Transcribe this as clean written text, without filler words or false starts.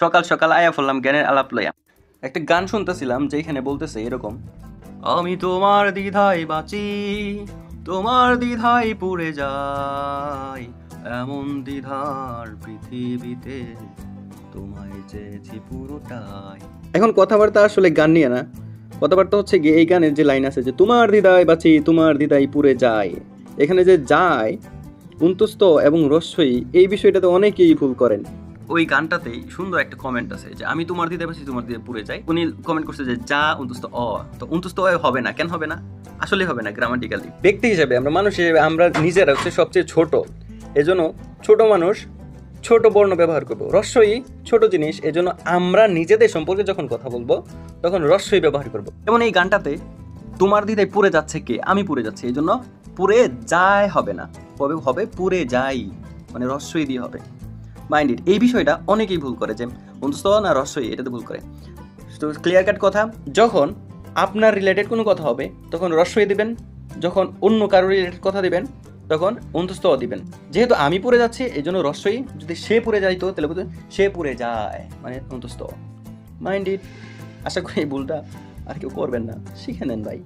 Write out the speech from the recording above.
সকাল সকাল আয়া পড়লাম জ্ঞানের আলাপ লইয়া। একটা গান শুনতেছিলাম যেখানে বলতেছে এরকম, আমি তোমার দ্বিধায় বাঁচি, তোমার দ্বিধায় পুড়ে যাই, এমন দ্বিধার পৃথিবীতে তোমায় চেয়েছি পুরোটাই। এখন কথাবার্তা আসলে গান নিয়ে না, কথাবার্তা হচ্ছে গিয়ে এই গানের যে লাইন আছে যে তোমার দ্বিধায় বাঁচি, তোমার দ্বিধায় পুড়ে যায়, এখানে যে যায় অন্তস্থ এবং রস্যই, এই বিষয়টাতে অনেকেই ভুল করেন। ওই গানটাতেই সুন্দর একটা কমেন্ট আছে যে আমি তোমার দিতে পারছি, তোমার দিয়ে পুড়ে যাই। উনি কমেন্ট করছে যে যা অন্তস্থ অ, তো অন্তস্থ অ হবে না, কেন হবে না? আসলে হবে না গ্রামাটিক্যালি। ব্যক্তি হিসেবে আমরা, মানুষ হিসেবে আমরা নিজেরা হচ্ছে সবচেয়ে ছোট, এজন্য ছোট মানুষ ছোট বর্ণ ব্যবহার করবো। রস্যই ছোট জিনিস, এজন্য আমরা নিজেদের সম্পর্কে যখন কথা বলবো তখন রস্যই ব্যবহার করবো। যেমন এই গানটাতে তোমার দিদাই পুড়ে যাচ্ছে কে, আমি পুড়ে যাচ্ছি, এই জন্য পুড়ে যায় হবে না, হবে পুড়ে যাই, মানে রস্যই দিয়ে হবে। মাইন্ড ইট, এই বিষয়টা অনেকেই ভুল করে যে অন্তস্থ না রস্যই, এটাতে ভুল করে। তো ক্লিয়ার কাট কথা, যখন আপনার রিলেটেড কোনো কথা হবে তখন রস্যই দিবেন, যখন অন্য কারোর রিলেটেড কথা দিবেন তখন অন্তস্থ দিবেন। যেহেতু আমি পড়ে যাচ্ছি এই জন্য রস্যই, যদি সে পড়ে যাইতো তাহলে বলতে সে পড়ে যায়, মানে অন্তস্থ। মাইন্ড ইট, আশা করি এই ভুলটা আর কেউ করবেন না, শিখে নেন ভাই।